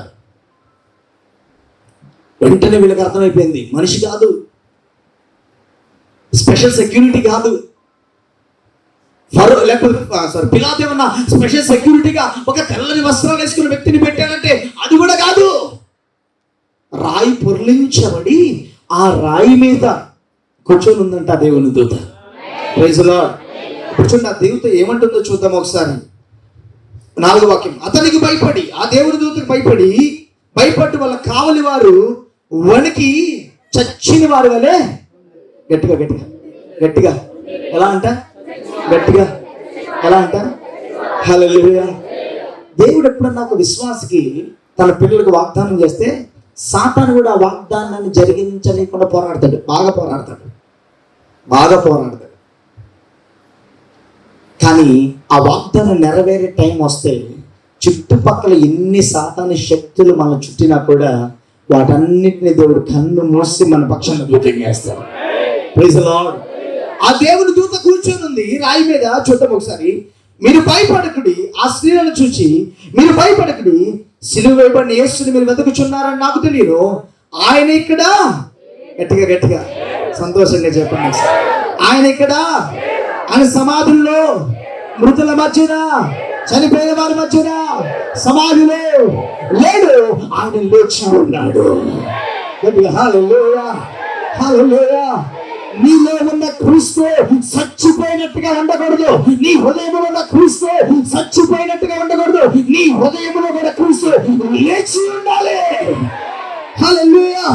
వెంటనే వీళ్ళకి అర్థమైపోయింది, మనిషి కాదు, స్పెషల్ సెక్యూరిటీ కాదు, లేకపోతే పిలాతు ఏమన్నా స్పెషల్ సెక్యూరిటీగా ఒక తెల్లని వస్త్రాలు వేసుకున్న వ్యక్తిని పెట్టాడంటే అది కూడా కాదు. రాయి పొర్లించబడి ఆ రాయి మీద కూర్చొని ఉందంట దేవుని దూత. Praise the lord. ఇప్పుడు చూడండి ఆ దూత ఏమంటుందో చూద్దాం ఒకసారి. 4వ వాక్యం, అతనికి భయపడి, ఆ దేవుని దూతకు భయపడి వాళ్ళ కావలి వారు వణికి చచ్చిన వారి వలె గట్టిగా ఎలా అంట హల్లెలూయా. దేవుడు ఎప్పుడన్నా ఒక విశ్వాసికి తన పిల్లలకు వాగ్దానం చేస్తే సాతాను కూడా ఆ వాగ్దానాన్ని జరిగించలేకుండా పోరాడతాడు, బాగా పోరాడతాడు. కానీ ఆ వాగ్దానం నెరవేరే టైం వస్తే చుట్టుపక్కల ఎన్ని సాతాను శక్తులు మనం చుట్టినా కూడా వాటన్నిటిని దేవుడు కన్ను మూసి మన పక్షాన్ని దూతం చేస్తాడు. Praise the lord. ఆ దేవుని దూత కూర్చొని ఉంది రాయి మీద. చూద్దాం ఒకసారి. మీరు భయపడకుడి, ఆ స్త్రీలను చూసి మీరు భయపడకుడి, సిలువ వేయబడిన యేసుని మీరు వెతుకుచున్నారని నాకు తెలియదు, ఆయన ఇక్కడ, గట్టిగా సంతోషంగా చెప్పండి, ఆయన ఇక్కడ, ఆయన సమాధుల్లో, మృతుల మధ్యన, చనిపోయిన వారి మధ్యన, సమాధిలో లేడు, ఆయన లేచి ఉన్నాడు. హల్లెలూయా. నీలో ఉన్న క్రీస్తు చచ్చిపోయినట్టుగా ఉండకూడదు. నీ హృదయంలో ఉన్న క్రీస్తు చచ్చిపోయినట్టుగా ఉండకూడదు. నీ హృదయంలో కూడా క్రీస్తు లేచి ఉండాలి. హల్లెలూయా.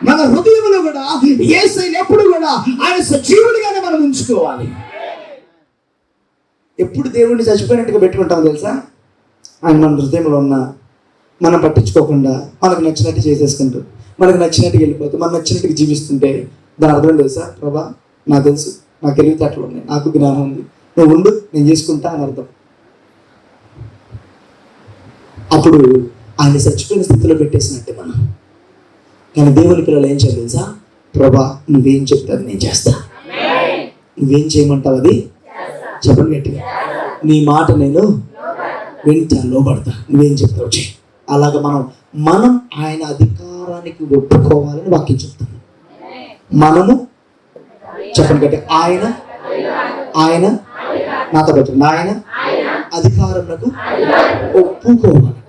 మన హృదయంలో కూడా యేసయ్యను ఎప్పుడు కూడా ఆయన సజీవుడిగానే మనం ఉంచుకోవాలి. ఎప్పుడు దేవుడిని చచ్చిపోయినట్టుగా పెట్టుకుంటాం తెలుసా? ఆయన మన హృదయంలో ఉన్న మనం పట్టించుకోకుండా మనకు నచ్చినట్టు చేసేసుకుంటూ మనకు నచ్చినట్టుగా వెళ్ళిపోతే మనం నచ్చినట్టుగా జీవిస్తుంటే దాని అర్థం తెలుసా? ప్రభా నాకు తెలుసు, నాకు తెలివితేటలు ఉన్నాయి, నాకు జ్ఞానం ఉంది, నువ్వు ఉండు, నేను చేసుకుంటా అని అర్థం. అప్పుడు ఆయన చచ్చిపోయిన స్థితిలో పెట్టేసినట్టే మనం. కానీ దేవుని పిల్లలు ఏం చేయాలి తెలుసా? ప్రభా నువ్వేం చెప్తావు నేను చేస్తా, నువ్వేం చేయమంటావు అది చెప్పండి గట్టిగా, నీ మాట నేను వింటా, లోబడతా, నువ్వేం చెప్తావు చెయ్యి. అలాగ మనం ఆయన అధికారానికి ఒప్పుకోవాలని వాక్యం చెప్తాను. మనము చెప్పండి గట్టి, ఆయన నాతో పెట్టండి, ఆయన అధికారంలో ఒప్పుకోవాలి.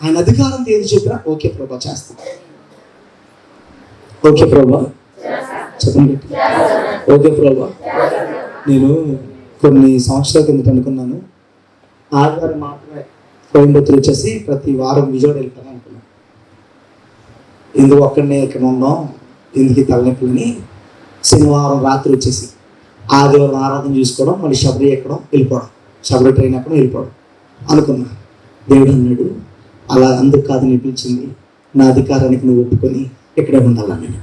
ఆయన అధికారం ఏది చెప్పినా ఓకే ప్రభా చేస్తాను, ఓకే ప్రభా చెప్పండి గట్టి, ఓకే ప్రభా. నేను కొన్ని సంవత్సరాల కిందట అనుకున్నాను, ఆదివారం మాత్రమే కోయంబత్తూరు వచ్చేసి ప్రతి వారం విజయవాడ వెళ్తాను అనుకున్నాను. ఎందుకు ఒక్కడనే ఇక్కడ ఉందాం, ఎందుకు తలనొప్పులని శనివారం రాత్రి వచ్చేసి ఆదివారం ఆరాధన చూసుకోవడం, మళ్ళీ శబరి ఎక్కడం వెళ్ళిపోవడం, శబరి ట్రైన్ ఎక్కడం వెళ్ళిపోవడం అనుకున్నా. దేవుడు అన్నాడు అలా అందుకు కాదు నిపించింది, నా అధికారానికి నువ్వు ఒప్పుకొని ఇక్కడే ఉండాలన్నాడు.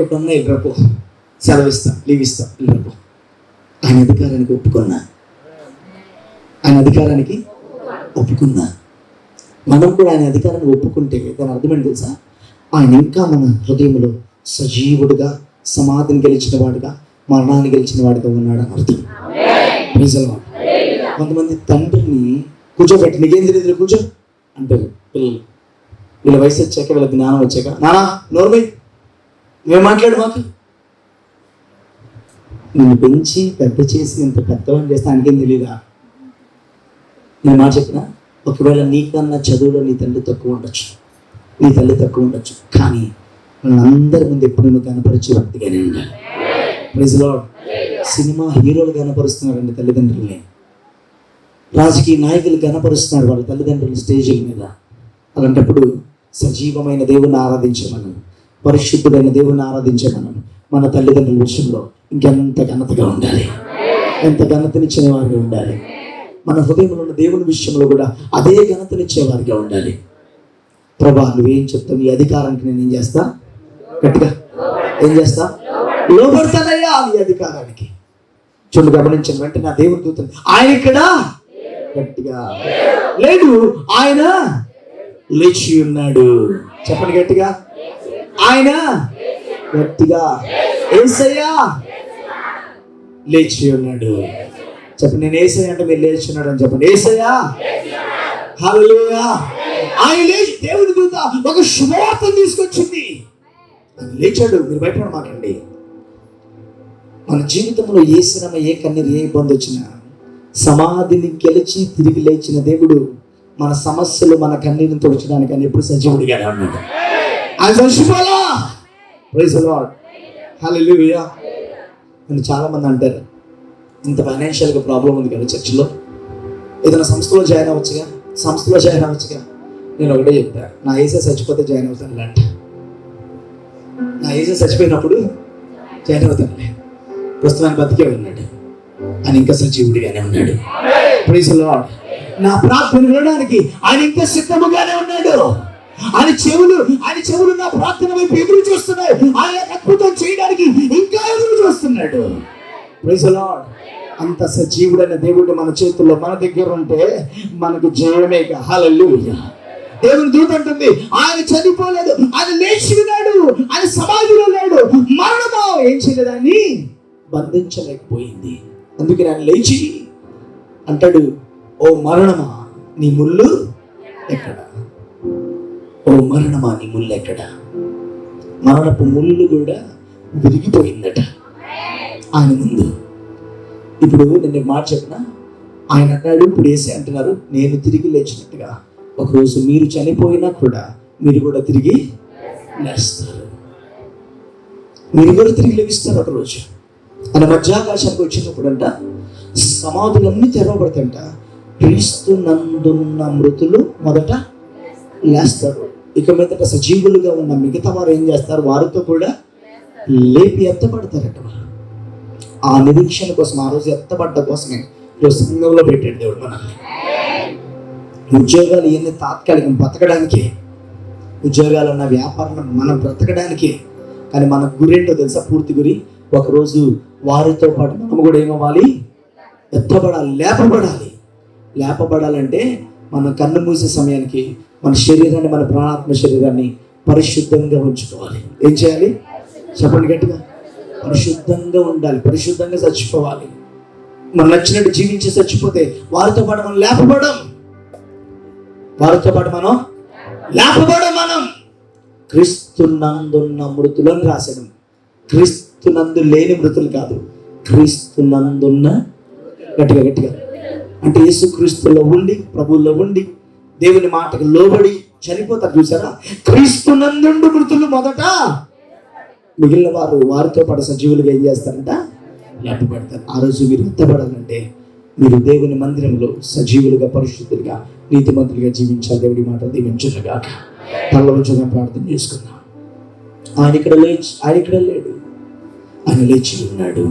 ఎప్పుడన్నా వెళ్ళిపో, సెలవిస్తా, లీవ్ ఇస్తా, వెళ్ళిపో. ఆయన అధికారానికి ఒప్పుకున్నా, ఆయన అధికారానికి ఒప్పుకున్నా. మనం కూడా ఆయన అధికారాన్ని ఒప్పుకుంటే దాని అర్థమేంటి తెలుసా? ఆయన ఇంకా మన హృదయంలో సజీవుడుగా, సమాధిని గెలిచిన వాడుగా, మరణాన్ని గెలిచిన వాడుగా ఉన్నాడు అని అర్థం. కొంతమంది తండ్రిని కూర్చోబెట్టి నీకేం తెలియదు కూర్చో, అంటారు పిల్లలు. వీళ్ళ వయసు వచ్చాక, వీళ్ళ జ్ఞానం వచ్చాక, నానా నోర్మై మేము మాట్లాడు మాకు. నిన్ను పెంచి పెద్ద చేసి ఇంత పెద్దవాడిని చేస్తే ఆయనకేం తెలీదా? నేను మాట చెప్పిన, ఒకవేళ నీకన్నా చదువులో నీ తల్లి తక్కువ ఉండొచ్చు, కానీ వాళ్ళందరి ముందు ఎప్పుడు నువ్వు కనపరిచే వ్యక్తిగానే ఉండాలి. Praise lord. సినిమా హీరోలు కనపరుస్తున్నారండి తల్లిదండ్రుల్ని, రాజకీయ నాయకులు కనపరుస్తున్నారు వాళ్ళ తల్లిదండ్రులు స్టేజీల మీద. అలాంటప్పుడు సజీవమైన దేవుని ఆరాధించే మనం, పరిశుద్ధుడైన దేవుని ఆరాధించే మనం మన తల్లిదండ్రుల విషయంలో ఇంకెంత ఘనతగా ఉండాలి, ఎంత ఘనతనిచ్చే వారిగా ఉండాలి. మన హృదయంలో ఉన్న దేవుని విషయంలో కూడా అదే ఘనతనిచ్చే వారిగా ఉండాలి. ప్రభా నువ్వేం చెప్తావు, నీ అధికారానికి నేను ఏం చేస్తా, గట్టిగా ఏం చేస్తా, లోబడతానయ్యా నీ అధికారానికి. చూడు, గమనించిన వెంటనే నా దేవుని దూత ఆయన ఇక్కడ గట్టిగా లేడు, ఆయన లేచి ఉన్నాడు. చెప్పండి గట్టిగా, ఆయన గట్టిగా యేసయ్యా లేచి ఉన్నాడు. చెప్పండి, నేను యేసయ్య అంటే మీరు లేచి ఉన్నాడు అని చెప్పండి. యేసయ్యా హల్లెలూయా. ఆయన లేచి, దేవుని దూత ఒక శుభవార్తను తీసుకొచ్చింది, లేచాడు. మీరు భయపడమాకండి. మన జీవితంలో ఏ శ్రమ, ఏ కన్నీరు, ఏ ఇబ్బంది వచ్చినా సమాధిని గెలిచి తిరిగి లేచిన దేవుడు మన సమస్యలు, మన కన్నీరుని తుడచడానికి అని ఎప్పుడు సజీవుడిగానే ఉన్నాడు. Praise the lord. హల్లెలూయా. అని చాలా మంది అంటారు, ఇంత ఫైనాన్షియల్గా ప్రాబ్లం ఉంది కదా చర్చిలో, ఏదైనా సంస్థలో జాయిన్ అవ్వచ్చుగా. నేను ఒకటే చెప్తా, నా ఏసే చచ్చిపోతే జాయిన్ అవుతాను అంట. నా ఏసే చచ్చిపోయినప్పుడు జాయిన్ అవుతానులే, ప్రస్తుతానికి బతికే ఉన్నాడు, ఆయన ఇంకా సజీవుడిగానే ఉన్నాడు. Praise the lord. నా ప్రార్థన వినడానికి ఆయన ఇంకా సిద్ధముగానే ఉన్నాడు. ఆయన చెవులు నా ప్రార్థన వైపు ఎదురు చూస్తున్నాయి. ఆయన అద్భుతం చేయడానికి ఇంకా ఎదురు చూస్తున్నాడు. Praise the lord. అంత సజీవుడైన దేవుడు మన చేతుల్లో, మన దగ్గర ఉంటే మనకు జయమే. హల్లెలూయా. దేవుని దూత అంటుంది, ఆయన చనిపోలేదు, ఆయన లేచి ఉన్నాడు, ఆయన సమాధిలో లేడు. మరణమో ఏం చేయలేదాన్ని బంధించలేకపోయింది. అందుకే ఆయన లేచి అంటాడు, ఓ మరణమా నీ ముళ్ళు ఎక్కడ, ఓ మరణమా నీ ముళ్ళు ఎక్కడ. మరణపు ముళ్ళు కూడా విరిగిపోయిందట ఆయన ముందు. ఇప్పుడు నేను మాట చెప్పిన, ఆయన అన్నాడు, ఇప్పుడు వేసే అంటున్నారు, నేను తిరిగి లేచినట్టుగా ఒకరోజు మీరు చనిపోయినా కూడా మీరు కూడా తిరిగి లేస్తారు, మీరు కూడా తిరిగి లేస్తారు ఒకరోజు. ఆయన మధ్యాకాశానికి వచ్చినప్పుడు అంట సమాధులన్నీ తెరవబడతాయంట. క్రీస్తు నందున్న మృతులు మొదట లేస్తారు. ఇక మీదట సజీవులుగా ఉన్న మిగతా వారు ఏం చేస్తారు, వారితో కూడా లేపి ఎత్తపడతారట. ఆ నిరీక్షణ కోసం, ఆ రోజు ఎత్తపడ్డ కోసమే ఈరోజు సంఘంలో పెట్టాడు దేవుడు మనల్ని. ఉద్యోగాలు ఇవన్నీ తాత్కాలికం, బతకడానికి. ఉద్యోగాలు ఉన్న వ్యాపారం మనం బ్రతకడానికి. కానీ మన గురి ఏంటో తెలుసా? పూర్తి గురి ఒకరోజు వారితో పాటు మనం కూడా ఏమవ్వాలి, ఎత్తబడాలి, లేపబడాలంటే మనం కన్ను మూసే సమయానికి మన శరీరాన్ని, మన ప్రాణాత్మ శరీరాన్ని పరిశుద్ధంగా ఉంచుకోవాలి. ఏం చేయాలి చెప్పండి గట్టిగా? పరిశుద్ధంగా ఉండాలి, పరిశుద్ధంగా చచ్చిపోవాలి. మనం నచ్చినట్టు జీవించి చచ్చిపోతే వారితో పాటు మనం లేపబడం, మనం క్రీస్తునందున్న మృతులను రాశాడు. క్రీస్తునందు లేని మృతులు కాదు, క్రీస్తునందున్న. గట్టిగా అంటే యేసు క్రీస్తులో ఉండి, ప్రభువులో ఉండి, దేవుని మాటకు లోబడి చనిపోతారు చూసారా? క్రీస్తునందుండు మృతులు మొదట, మిగిలిన వారు వారితో పాటు సజీవులుగా ఏం చేస్తారంట, లేపబడతారు. ఆ రోజు మీరు ఎత్తబడాలంటే మీరు దేవుని మందిరంలో సజీవులుగా, పరిశుద్ధులుగా, నీతిమంతులుగా జీవించాలి. దేవుడి మాట దీవించునుగా. తలవంచుగా ప్రార్థన చేసుకుందాం. ఆయన ఇక్కడ లేడు, ఆయన లేచి ఉన్నాడు.